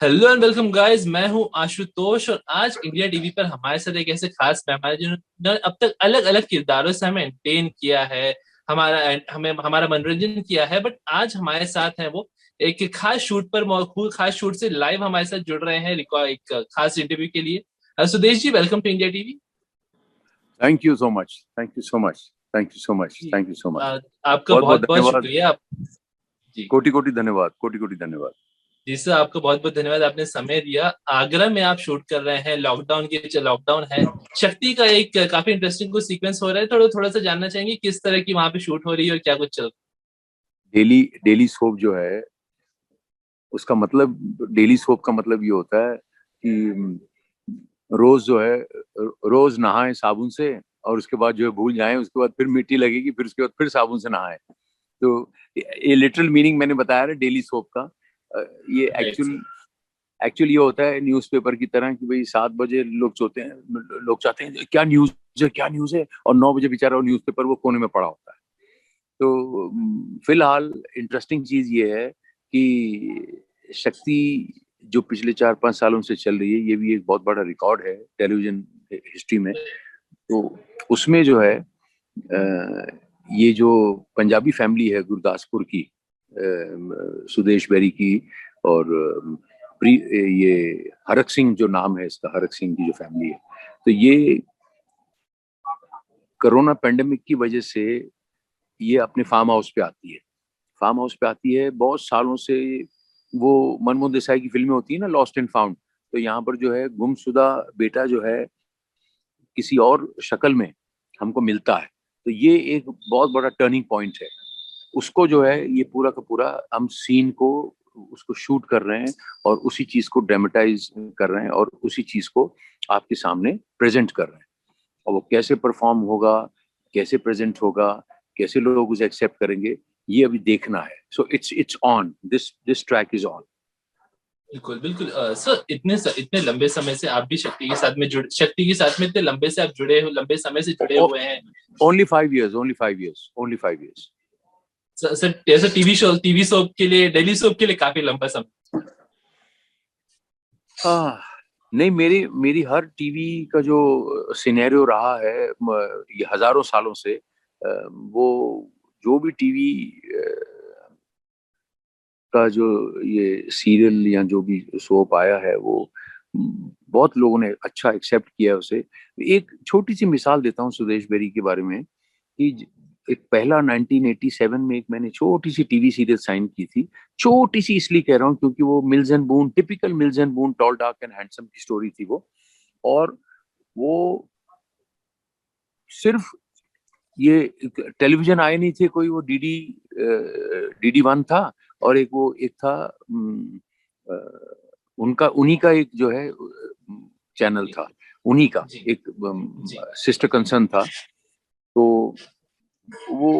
Hello and welcome guys. मैं हूं आशुतोष और आज इंडिया टीवी पर हमारे साथ एक ऐसे खास मेहमान हैं जिन्होंने अब तक अलग अलग किरदारों से हमें एंटरटेन किया है, हमारा हमें हमारा मनोरंजन किया है। बट आज हमारे साथ हैं वो एक खास शूट पर मौजूद, खास शूट से लाइव हमारे साथ जुड़ रहे हैं एक खास इंटरव्यू के लिए। Sudesh ji, welcome to India TV. Thank you so much, thank you so much, thank you so much, ji, thank you so much. आपका बहुत बहुत बहुत बहुत धन्यवाद। शुक्रिया। आप जी कोटि कोटि धन्यवाद, कोटि कोटि धन्यवाद। जी सर, आपका बहुत बहुत धन्यवाद, आपने समय दिया। आगरा में आप शूट कर रहे हैं, लॉकडाउन है। शक्ति का एक काफी इंटरेस्टिंग कुछ सीक्वेंस हो रहा है, थोड़ा थोड़ा सा जानना चाहेंगे किस तरह की वहां पे शूट हो रही है और क्या कुछ चल डेली डेली सोप जो है, उसका मतलब, डेली सोप का मतलब ये होता है कि रोज जो है, रोज नहाए साबुन से, और उसके बाद जो है भूल जाएं, उसके बाद फिर मिट्टी लगेगी, फिर उसके बाद फिर साबुन से नहाए। तो ये लिटरल मीनिंग मैंने बताया ना डेली सोप का। ये रहा है। एक्चुअली ये होता है न्यूज़पेपर की तरह कि भाई 7 बजे लोग सोते हैं, लोग चाहते हैं क्या न्यूज़ है, क्या न्यूज़ है, और 9 बजे बेचारा वो न्यूज़पेपर वो कोने में पड़ा होता है। तो फिलहाल इंटरेस्टिंग चीज ये है कि शक्ति जो पिछले 4-5 सालों से चल रही है, ये भी एक बहुत बड़ा रिकॉर्ड है टेलीविजन हिस्ट्री में। तो उसमें जो है, ये जो पंजाबी फैमिली है गुरदासपुर की, सुदेश बेरी की, और ये हरक सिंह जो नाम है इसका, हरक सिंह की जो फैमिली है, तो ये कोरोना पेंडेमिक की वजह से ये अपने फार्म हाउस पे आती है। फार्म हाउस पे आती है बहुत सालों से। वो मनमोहन देसाई की फिल्में होती है ना, लॉस्ट एंड फाउंड, तो यहाँ पर जो है गुमशुदा बेटा जो है किसी और शक्ल में हमको मिलता है। तो ये एक बहुत बड़ा टर्निंग पॉइंट है। उसको जो है ये पूरा का पूरा हम सीन को उसको शूट कर रहे हैं, और उसी चीज को ड्रामेटाइज कर रहे हैं, और उसी चीज को आपके सामने प्रेजेंट कर रहे हैं। और वो कैसे परफॉर्म होगा, कैसे प्रेजेंट होगा, कैसे लोग उसे एक्सेप्ट करेंगे, ये अभी देखना है। So it's on, this track is on. बिल्कुल बिल्कुल। सर, इतने लंबे समय से आप भी शक्ति के साथ में इतने लंबे से आप जुड़े हो, लंबे समय से जुड़े हुए हैं। Only 5 years, only 5 years, only 5 years। Sir, ऐसे टीवी सोप के लिए, डेली सोप के लिए काफी लंबा समय। हाँ, नहीं, मेरी मेरी हर टीवी का जो सिनेरियो रहा है, ये हजारों सालों से, वो जो भी टीवी का जो ये सीरियल या जो भी सोप आया है, वो बहुत लोगों ने अच्छा एक्सेप्ट किया है उसे। एक छोटी सी मिसाल देता हूँ सुदेश बेरी के बारे में, कि एक पहला 1987 में एक मैंने छोटी सी टीवी सीरियल साइन की थी। छोटी सी इसलिए कह रहा हूँ क्योंकि वो mills and boon, typical mills and boon, tall dark and handsome की स्टोरी थी वो। और वो सिर्फ ये टेलीविजन आए नहीं थे कोई, वो डीडी 1 था, और एक वो एक था, उनका उन्हीं का एक जो है चैनल था, उन्हीं का जी एक जी सिस्टर कंसर्न था। तो वो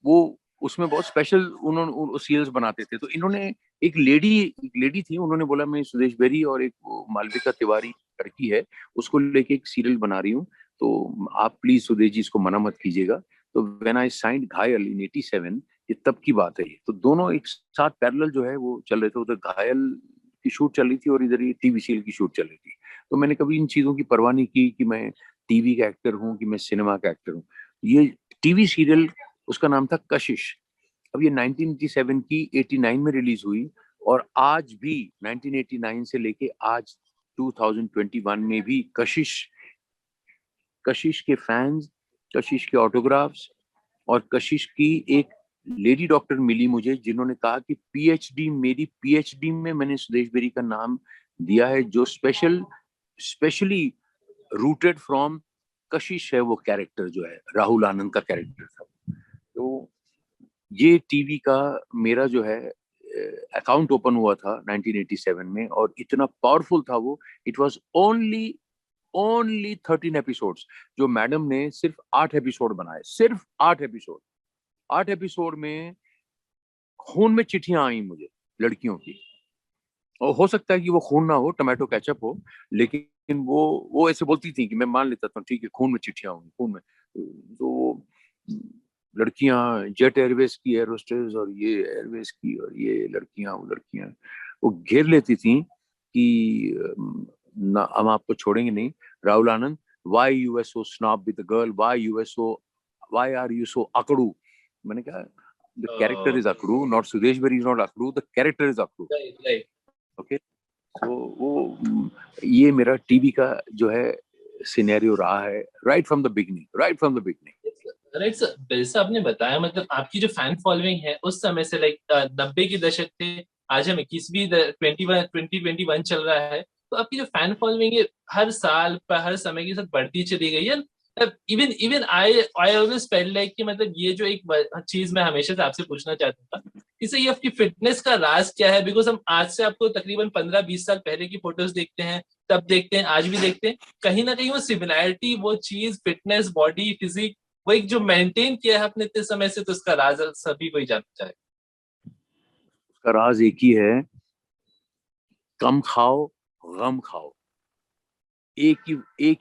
वो उसमें बहुत स्पेशल उन्होंने सीरियल्स बनाते थे। तो इन्होंने एक लेडी थी, उन्होंने बोला मैं सुदेश बेरी और एक वो मालविका तिवारी लड़की है, उसको लेके एक सीरियल बना रही हूँ, तो आप प्लीज सुदेश जी इसको मना मत कीजिएगा। तो व्हेन आई साइंड घायल इन 87, ये तब की बात है। ये तो दोनों एक साथ पैरेलल जो है वो चल रहे थे। उधर घायल की शूट चल रही थी और इधर ये टीवी सीरियल की शूट चल रही थी। तो मैंने कभी इन चीजों की परवाह नहीं की कि मैं टीवी का एक्टर हूँ कि मैं सिनेमा का एक्टर हूँ। ये टीवी सीरियल, उसका नाम था कशिश। अब ये 1987 की 89 में रिलीज हुई, और आज भी 1989 से लेके आज 2021 में भी कशिश, कशिश के फैंस, कशिश के ऑटोग्राफ्स, और कशिश की एक लेडी डॉक्टर मिली मुझे जिन्होंने कहा कि पीएचडी, मेरी पीएचडी में मैंने सुदेश बेरी का नाम दिया है, जो स्पेशली रूटेड फ्रॉम कशिश है। वो कैरेक्टर जो है राहुल आनंद का कैरेक्टर था। तो ये टीवी का मेरा जो है अकाउंट ओपन हुआ था 1987 में, और इतना पावरफुल था वो। It was only only 13 episodes, जो मैडम ने सिर्फ 8 एपिसोड बनाए, सिर्फ 8 एपिसोड। 8 एपिसोड में खून में चिट्ठियां आई मुझे लड़कियों की। और हो सकता है कि वो खून ना हो, टमाटो केचप हो, लेकिन वो ऐसे बोलती थी कि मैं मान लेता था, ठीक है खून में चिट्ठियां होंगी, खून में। तो लड़कियां, जेट एयरवेज की एयरोस्टेस, और ये एयरवेज की, और ये लड़कियां, वो लड़कियां वो घेर लेती थी। कि ना हम आपको छोड़ेंगे नहीं, Rahul Anand, why you were so snob with the girl, why are you so akadu? मैंने कहा the character is akadu, not Sudesh Berry is not akadu, the character is akadu. right. Okay, so वो ये मेरा टीवी का जो है scenario रहा है right from the beginning. Right sir, जैसे आपने बताया मतलब आपकी जो फैन फॉलोइंग है उस समय से लाइक 90 के दशक थे, आज हम 21वीं 2021 चल रहा है, तो आपकी जो फैन फॉलोइंग है हर साल पर हर समय के साथ बढ़ती चली गई है। Even even I always felt like कि मतलब ये जो एक चीज मैं हमेशा से आपसे पूछना चाहता था, इसे ये आपकी फिटनेस का राज क्या है? बिकॉज हम आज से आपको तकरीबन 15-20 साल पहले की फोटोज देखते हैं, तब देखते हैं, आज भी देखते हैं, कहीं ना कहीं वो सिमिलैरिटी, वो चीज, फिटनेस, बॉडी, फिजिक, वो एक जो मेंटेन किया है आपने इतने समय से, तो उसका राज सभी कोई जानना चाहे। उसका राज एक ही है, कम खाओ गम खाओ। एक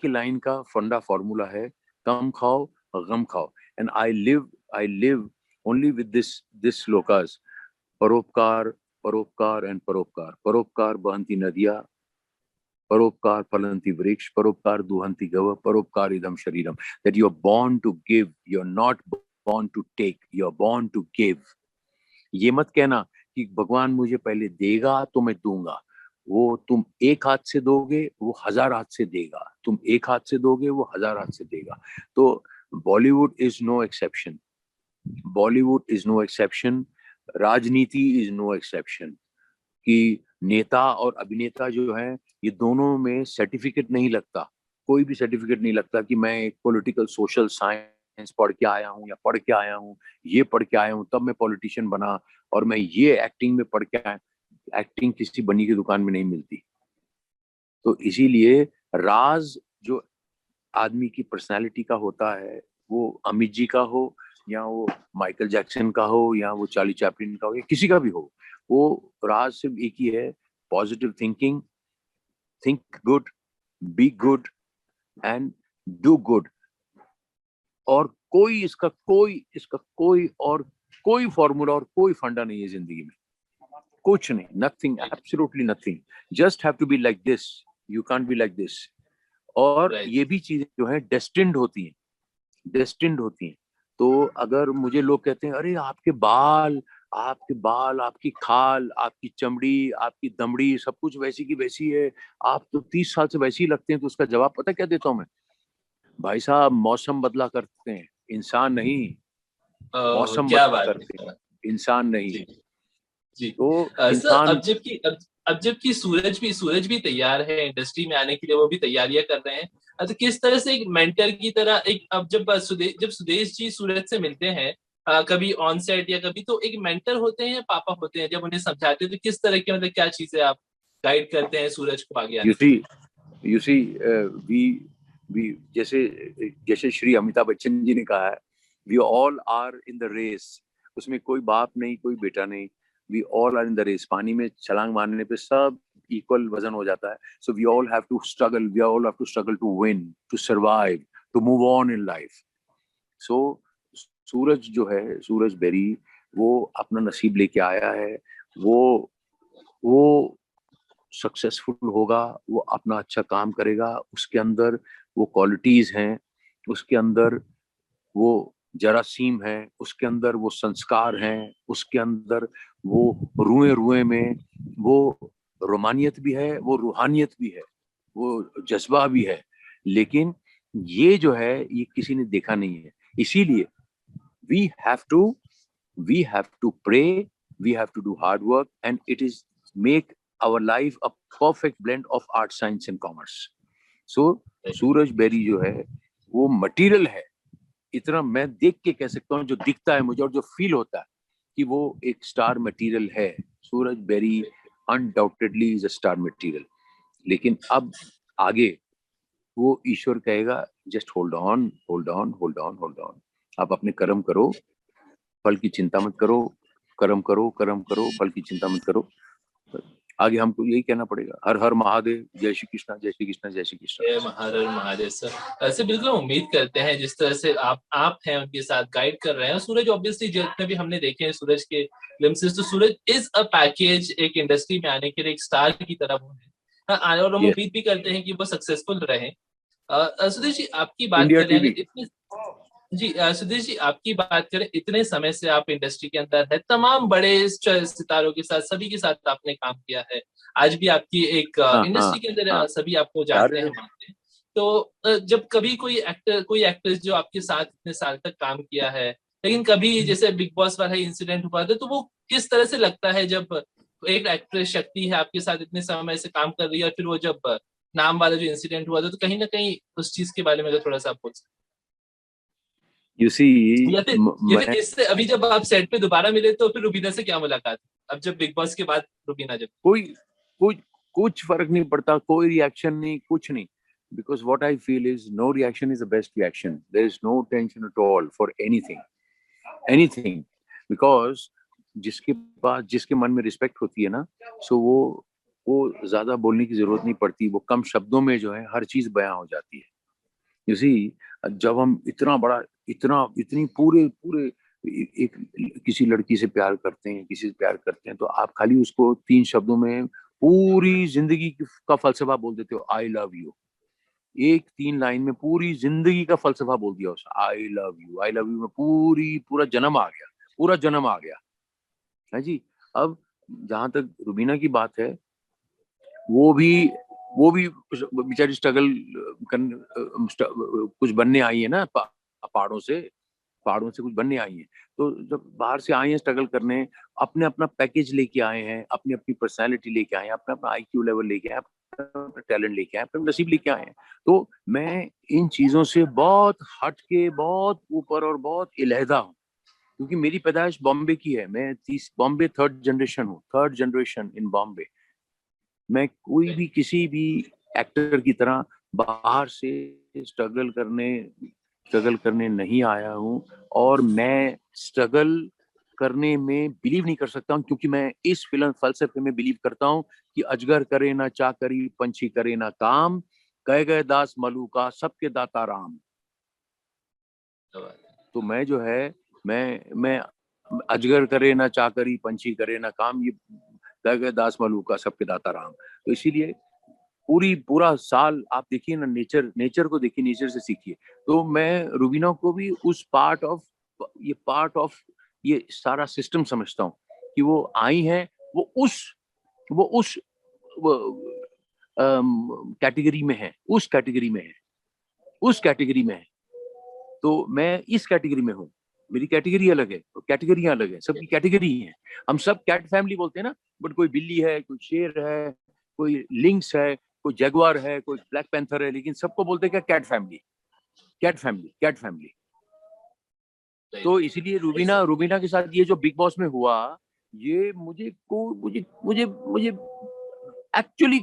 ही लाइन का फंडा फॉर्मूला है, कम खाओ गम खाओ। And I live only with this shlokas, परोपकार परोपकार एंड परोपकार, परोपकार बहंती नदिया, परोपकार फलंती वृक्ष, परोपकार दुहंती गव, परोपकार इदम शरीरम। That you are born to give, you are not born to take, you are born to give. ये मत कहना कि भगवान मुझे पहले देगा तो मैं दूंगा। वो तुम एक हाथ से दोगे वो 1000 हाथ से देगा, तुम एक हाथ से दोगे वो 1000 हाथ से देगा। तो Bollywood is no exception, Bollywood is no exception, राजनीति इज नो एक्सेप्शन। कि नेता और अभिनेता जो है ये दोनों में सर्टिफिकेट नहीं लगता, कोई भी सर्टिफिकेट नहीं लगता कि मैं एक पॉलिटिकल सोशल साइंस पढ़ के आया हूँ या पढ़ के आया हूँ, ये पढ़ के आया हूँ तब मैं पॉलिटिशियन बना, और मैं ये एक्टिंग में पढ़ के आया। एक्टिंग किसी बनी की दुकान में नहीं मिलती। तो इसीलिए राज जो आदमी की पर्सनालिटी का होता है, वो अमित जी का हो या वो माइकल जैक्सन का हो या वो चार्ली चैपलिन का हो या किसी का भी हो, वो राज सिर्फ एक ही है, positive thinking, think good, be good and do good. और कोई फॉर्मूला और कोई फंडा नहीं है जिंदगी में, कुछ नहीं, nothing, absolutely nothing. Just have to be like this, you can't be like this. और ये भी चीजें जो है डेस्टिन्ड होती हैं। तो अगर मुझे लोग कहते हैं अरे आपके बाल, आपकी खाल, आपकी चमड़ी, आपकी दमड़ी सब कुछ वैसी की वैसी है, आप तो 30 साल से वैसे ही लगते हैं, तो उसका जवाब पता क्या देता हूँ मैं? भाई साहब मौसम बदला करते हैं, इंसान नहीं। मौसम क्या बदला बात करते है हैं, इंसान नहीं। जी जी। तो सर, इंसान अब जबकि सूरज भी तैयार है इंडस्ट्री में आने के लिए, वो भी तैयारियां कर रहे हैं, तो किस तरह से एक मेंटर की तरह एक, अब जब सुदेश जी सूरज से मिलते हैं कभी ऑन सेट या कभी, तो एक मेंटर होते हैं या पापा होते हैं, जब उन्हें समझाते हैं तो किस तरह की मतलब क्या चीजें आप गाइड करते हैं सूरज को आगे यू आने के सी लिए? यू सी वी जैसे जैसे श्री अमिताभ बच्चन जी ने कहा है, we all are in the race. उसमें कोई बाप नहीं, कोई बेटा नहीं, we all are in the race. पानी में छलांग मारने पे सब इक्वल वजन हो जाता है। So we all have to struggle, we all have to struggle to win, to survive, to move on in life. So Suraj जो है, सूरज बेरी, वो अपना नसीब लेके आया है। वो सक्सेसफुल होगा, वो अपना अच्छा काम करेगा, उसके अंदर वो क्वालिटीज हैं, उसके अंदर वो जरासीम है, उसके अंदर वो संस्कार हैं, उसके अंदर वो रुए रुए में वो रोमानियत भी है, वो रूहानियत भी है, वो जज्बा भी है। लेकिन ये जो है ये किसी ने देखा नहीं है। इसीलिए we have to we have to pray, we have to do hard work, and it is make our life a perfect blend of art, science and commerce. So Suraj Beri जो है वो मटेरियल है, इतना मैं देख के कह सकता हूँ, जो दिखता है मुझे और जो फील होता है कि वो एक स्टार मटेरियल है। Suraj Berry undoubtedly is a star material. लेकिन अब आगे वो ईश्वर कहेगा, just hold on hold on hold on hold on. आप अपने कर्म करो, फल की चिंता मत करो, कर्म करो, कर्म करो, फल की चिंता मत करो। आगे हमको यही कहना पड़ेगा, हर हर महादेव, जय श्री कृष्णा, जय श्री कृष्णा, जय श्री कृष्णा। हर हर महादेव सर। ऐसे बिल्कुल उम्मीद करते हैं जिस तरह से आप हैं उनके साथ गाइड कर रहे हैं। सूरज ऑब्वियसली जितने भी हमने देखे हैं सूरज के ग्लिम्पसेस, तो सूरज इज अ पैकेज एक इंडस्ट्री में आने के लिए एक स्टार की तरह वो है। और हम यस, उम्मीद भी करते हैं कि वो सक्सेसफुल रहे। सुदेश जी आपकी बात इंडिया करें, टीवी। अगर इतने जी सुदेश जी आपकी बात करें, इतने समय से आप इंडस्ट्री के अंदर है, तमाम बड़े सितारों के साथ, सभी के साथ आपने काम किया है। आज भी आपकी एक हाँ हाँ इंडस्ट्री के अंदर हाँ। सभी आपको जानते हैं, अरे मानते हैं। तो जब कभी कोई एक्ट्रेस जो आपके साथ इतने साल तक काम किया है, लेकिन कभी जैसे बिग बॉस वाला इंसिडेंट हुआ था, तो वो किस तरह से लगता है जब एक एक्ट्रेस शक्ति है आपके साथ इतने समय से काम कर रही है, और फिर वो जब नाम वाला जो इंसिडेंट हुआ था, तो कहीं ना कहीं उस चीज के बारे में अगर थोड़ा सा आप बोल सकते यू सी, हैं। या फिर इससे अभी जब आप सेट पे दोबारा मिले तो फिर रुबीना से क्या मुलाकात हुई? अब जब बिग बॉस के बाद रुबीना जब कोई कुछ कुछ फर्क नहीं पड़ता, कोई रिएक्शन नहीं, कुछ नहीं। Because what I feel is no reaction is the best reaction. There is no tension at all for anything. Because जिसके पास, जिसके मन में रिस्पेक्ट होती है ना, सो वो ज्यादा बोलने की जरूरत नहीं पड़ती। वो कम शब्दों में जो है हर चीज बयां हो जाती है। यू सी, जब हम इतना बड़ा, इतनी पूरे पूरे एक किसी लड़की से प्यार करते हैं, किसी से प्यार करते हैं, तो आप खाली उसको 3 शब्दों में पूरी जिंदगी का फलसफा बोल देते हो, आई लव यू। एक 3 लाइन में पूरी जिंदगी का फलसफा बोल दिया उसे, I love you. I love you में पूरा जन्म आ गया, पूरा जन्म आ गया है जी। अब जहां तक रुबीना की बात है, वो भी वो भी बेचारी स्ट्रगल कुछ बनने आई है ना, पहाड़ों से कुछ बनने आई है। तो जब बाहर से आए हैं स्ट्रगल करने, अपने अपना पैकेज लेके आए हैं, अपनी अपनी पर्सनालिटी लेके आए हैं, अपना अपना आईक्यू लेवल लेके आए, अपना टैलेंट लेके आए, अपना नसीब लेके आए हैं। तो मैं इन चीजों से बहुत हट के, बहुत ऊपर और बहुत इलेहदा हूँ, क्योंकि मेरी पैदाइश बॉम्बे की है। मैं बॉम्बे थर्ड जनरेशन हूँ, थर्ड जनरेशन इन बॉम्बे। मैं कोई भी किसी भी एक्टर की तरह बाहर से स्ट्रगल करने नहीं आया हूँ। और मैं स्ट्रगल करने में बिलीव नहीं कर सकता हूँ, क्योंकि मैं इस फिल्म फलसफे में बिलीव करता हूँ कि अजगर करे ना चाकरी, पंछी करे ना काम, कह गए दास मलूका, सबके दाता राम। तो मैं जो है, मैं अजगर करे ना चाकरी, पंछी करे ना काम, ये कह गए दास मलूका, सबके दाता राम। तो इसीलिए पूरा साल आप देखिए ना, नेचर को देखिए, नेचर से सीखिए। तो मैं रुबीना को भी उस पार्ट ऑफ ये सारा सिस्टम समझता हूँ, कि वो आई हैं, वो उस वो उस कैटेगरी में है, उस कैटेगरी में है, उस कैटेगरी में है। तो मैं इस कैटेगरी में हूँ। मेरी कैटेगरी अलग है, तो कैटेगरियां अलग है, सबकी कैटेगरी है। हम सब कैट फैमिली बोलते हैं ना, बट कोई बिल्ली है, कोई शेर है, कोई लिंक्स है, कोई जगुआर है, कोई ब्लैक पैंथर है, लेकिन सबको बोलते हैं क्या, cat family, cat family, cat family. तो इसीलिए रुबीना के साथ ये जो बिग बॉस में हुआ, ये मुझे एक्चुअली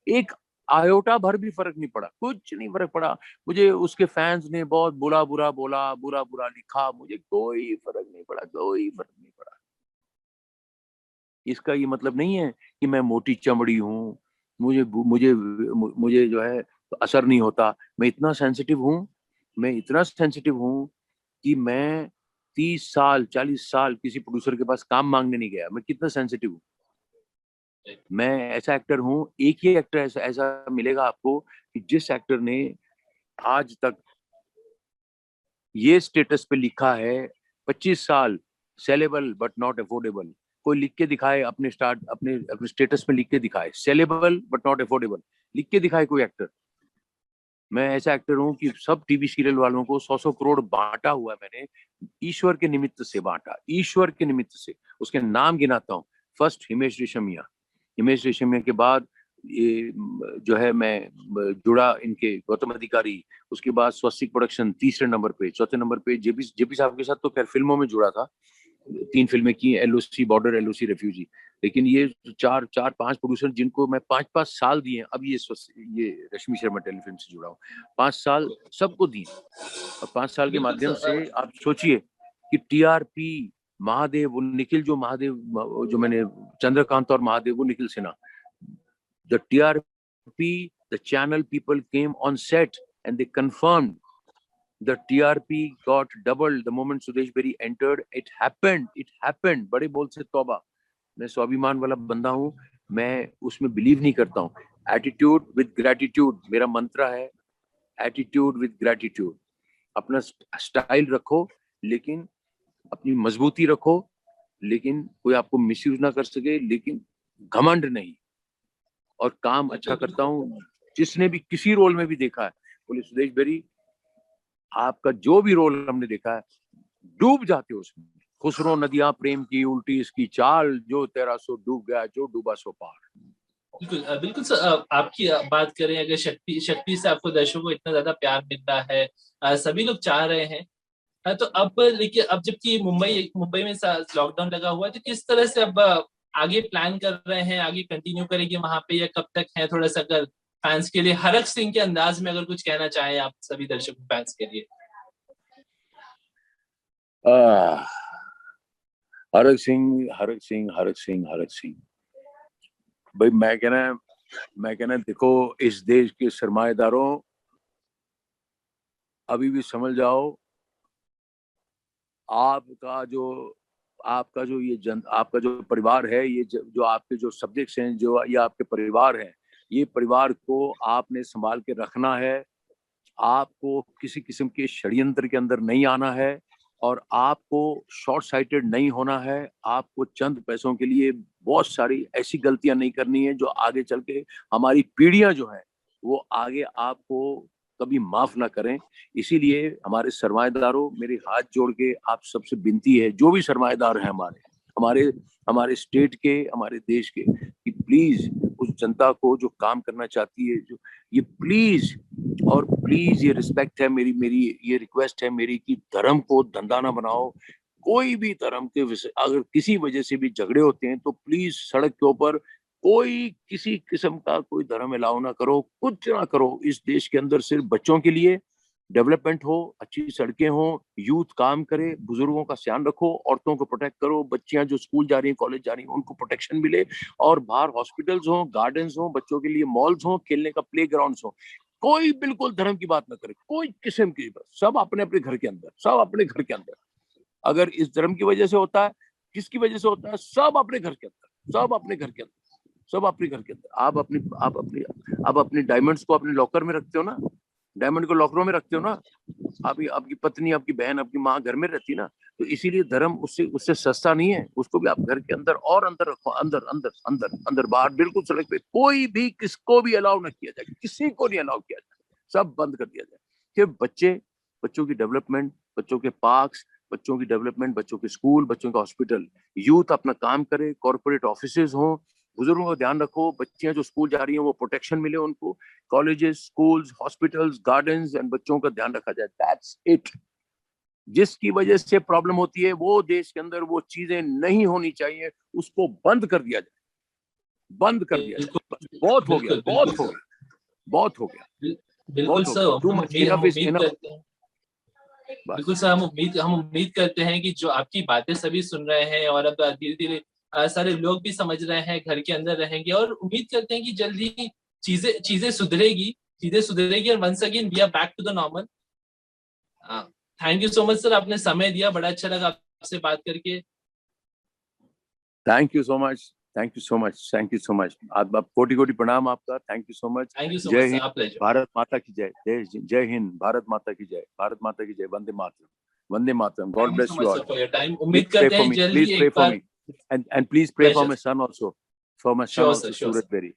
एक आयोटा भर भी फर्क नहीं पड़ा, कुछ नहीं फर्क पड़ा। मुझे उसके फैंस ने बहुत बुरा बुरा बोला, बुरा बुरा लिखा, मुझे कोई फर्क नहीं पड़ा, कोई फर्क नहीं पड़ा। इसका ये मतलब नहीं है कि मैं मोटी चमड़ी हूँ, मुझे मुझे मुझे जो है असर नहीं होता। मैं इतना सेंसिटिव हूँ, मैं इतना सेंसिटिव हूँ कि मैं 30 साल 40 साल किसी प्रोड्यूसर के पास काम मांगने नहीं गया। मैं कितना सेंसिटिव हूँ। मैं ऐसा एक्टर हूँ, एक ही एक्टर ऐसा ऐसा मिलेगा आपको, कि जिस एक्टर ने आज तक ये स्टेटस पे लिखा है, 25 साल सेलेबल बट नॉट अफोर्डेबल। कोई लिख के दिखाए, अपने स्टेटस में लिख के दिखाए, सेलेबल बट नॉट अफोर्डेबल, लिख के दिखाए कोई एक्टर। मैं ऐसा एक्टर हूँ कि सब टीवी सीरियल वालों को 100-100 करोड़ बांटा हुआ है मैंने, ईश्वर के निमित्त से बांटा, ईश्वर के निमित्त से। उसके नाम गिनाता हूँ। फर्स्ट हिमेश रेशमिया, हिमेश रेशमिया के बाद ये जो है मैं जुड़ा इनके गौतम अधिकारी, उसके बाद स्वस्तिक प्रोडक्शन तीसरे नंबर पे, चौथे नंबर पे जेपी साहब के साथ तो खैर फिल्मों में जुड़ा था, 3 फिल्में की, एलओसी बॉर्डर, एलओसी रेफ्यूजी। लेकिन ये चार चार पांच प्रोड्यूसर जिनको मैं 5-5 साल दिए, अब ये रश्मि शर्मा टेलीफिल्म से जुड़ा हूँ, 5 साल सबको दिए। और 5 साल के बिल्कुल माध्यम से आप सोचिए कि टीआरपी, महादेव, वो निखिल जो महादेव, जो मैंने चंद्रकांत और महादेव, वो Nikhil Sinha, the TRP, the channel people came on set and they confirmed the TRP got doubled the moment Sudesh Berry entered. It happened. It happened. बड़े बोल से तौबा। मैं स्वाभिमान वाला बंदा हूँ, मैं उसमें बिलीव नहीं करता हूँ। एटीट्यूड विद ग्रेटिट्यूड मेरा मंत्र है, एटीट्यूड विद ग्रेटिट्यूड। अपना स्टाइल रखो, लेकिन अपनी मजबूती रखो, लेकिन कोई आपको मिसयूज ना कर सके, लेकिन घमंड नहीं। और काम अच्छा करता हूँ, जिसने भी किसी रोल में भी देखा है बोले सुदेश बेरी आपका जो भी रोल हमने देखा है डूब जाते हो उसमें। खुसरो नदियां प्रेम की उल्टी इसकी चाल, जो तेरा सो डूब गया, जो डूबा सो पार। बिल्कुल बिल्कुल सर, आपकी बात करें अगर शक्ति से आपको दर्शकों को इतना ज्यादा प्यार मिलता है, सभी लोग चाह रहे हैं, तो अब लेकिन अब जबकि मुंबई मुंबई में लॉकडाउन लगा हुआ है, तो किस तरह से अब आगे प्लान कर रहे हैं, आगे कंटिन्यू करेंगे वहां पे या कब तक है? थोड़ा सा अगर फैंस के लिए हरक सिंह के अंदाज में अगर कुछ कहना चाहें आप सभी दर्शकों फैंस के लिए। हरक सिंह, हरक सिंह, हरक सिंह, हरक सिंह भाई, मैं कहना देखो, इस देश के सरमाएदारों अभी भी समझ जाओ, आपका जो आपका जो परिवार है, ये जो आपके जो सब्जेक्ट्स हैं, जो ये आपके परिवार हैं, ये परिवार को आपने संभाल के रखना है। आपको किसी किस्म के षड्यंत्र के अंदर नहीं आना है, और आपको शॉर्ट साइटेड नहीं होना है। आपको चंद पैसों के लिए बहुत सारी ऐसी गलतियां नहीं करनी है जो आगे चल के हमारी पीढ़ियां जो है वो आगे आपको कभी माफ ना करें। इसीलिए हमारे सरमाएदारों, मेरे हाथ जोड़ के आप सबसे विनती है, जो भी सरमाएदार हैं हमारे हमारे स्टेट के, हमारे देश के, कि प्लीज उस जनता को जो काम करना चाहती है, जो ये प्लीज और प्लीज, ये रिस्पेक्ट है मेरी मेरी ये रिक्वेस्ट है मेरी कि धर्म को धंधा ना बनाओ। कोई भी धर्म के अगर किसी वजह से भी झगड़े होते हैं तो प्लीज सड़क के ऊपर कोई किसी किस्म का कोई धर्म अलाउ ना करो, कुछ ना करो। इस देश के अंदर सिर्फ बच्चों के लिए डेवलपमेंट हो, अच्छी सड़कें हो, यूथ काम करे, बुजुर्गों का ध्यान रखो, औरतों को प्रोटेक्ट करो, बच्चियां जो स्कूल जा रही हैं, कॉलेज जा रही हैं, उनको प्रोटेक्शन मिले, और बाहर हॉस्पिटल्स हो, गार्डन्स हो, बच्चों के लिए मॉल्स हो, खेलने का प्ले ग्राउंड हो। कोई बिल्कुल धर्म की बात ना करे, कोई किस्म की बात, सब अपने अपने घर के अंदर, सब अपने घर के अंदर। अगर इस धर्म की वजह से होता है, किसकी वजह से होता है, सब अपने घर के अंदर, सब अपने घर के अंदर, सब अपने घर के अंदर। आप अपनी डायमंड्स को अपने लॉकर में रखते हो ना, डायमंड को लॉकरों में रखते हो ना, आपकी पत्नी, आपकी बहन, आपकी माँ घर में रहती ना, तो इसीलिए धर्म उससे उससे सस्ता नहीं है। उसको भी आप घर के अंदर और अंदर रखो, अंदर अंदर अंदर अंदर, बाहर बिल्कुल सड़क पे कोई भी किसको भी अलाउ ना किया जाए, किसी को नहीं अलाउ किया जाए, सब बंद कर दिया जाए। कि बच्चों की डेवलपमेंट, बच्चों के पार्क्स, बच्चों की डेवलपमेंट, बच्चों के स्कूल, बच्चों का हॉस्पिटल, यूथ अपना काम करे, कॉर्पोरेट ऑफिसेज हो, बुजुर्गों का ध्यान रखो, बच्चियां जो स्कूल जा रही हैं वो प्रोटेक्शन मिले उनको, colleges, schools, hospitals, gardens and बच्चों का ध्यान रखा जाए। That's it. जिसकी वजह से प्रॉब्लम होती है, वो देश के अंदर वो चीजें नहीं होनी चाहिए, उसको बंद कर दिया जाए, बंद कर दिया जाए। बहुत हो गया, बहुत हो गया, बहुत हो गया, बिल्कुल सर, हम उम्मीद करते हैं, बिल्कुल सर, हम उम्मीद करते हैं कि जो आपकी बातें सभी सुन रहे हैं, और अब धीरे धीरे सारे लोग भी समझ रहे हैं, घर के अंदर रहेंगे, और उम्मीद करते हैं कि जल्दी ही चीजें सुधरेगी और once again we are back to the normal. Thank you so much sir, आपने समय दिया, बड़ा अच्छा लगा आपसे बात करके। Thank you so much, thank you so much, thank you so much. आप कोटि कोटि प्रणाम आपका, thank you so much. Thank you so जय मच हिंद, सर, भारत माता की जय, जय हिंद, भारत माता की जय, भारत माता की जय, वंदे मातरम, वंदे मातरम। God bless you all. For your time. Please उम्मीद pray करते for हैं me. जल्दी Please pray एक for bar. me, and please pray for my son also. For my son also, sure Suraj Berry.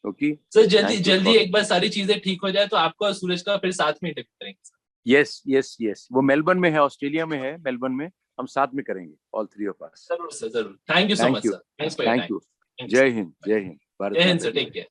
Okay. Sir, Thank you. जल्दी एक बार सारी चीजें ठीक हो जाए तो आपको और सूरज का फिर साथ में इंटरव्यू करेंगे सर। Yes, yes, yes. वो मेलबर्न में है, ऑस्ट्रेलिया में है, मेलबर्न में। हम साथ में करेंगे, all three of us. जरूर सर, जरूर। Thank you so Thank much you. Sir, thanks for your Thank time. you. जय हिंद, जय हिंद, भारत जय हिंद माता सर, की टेक केयर।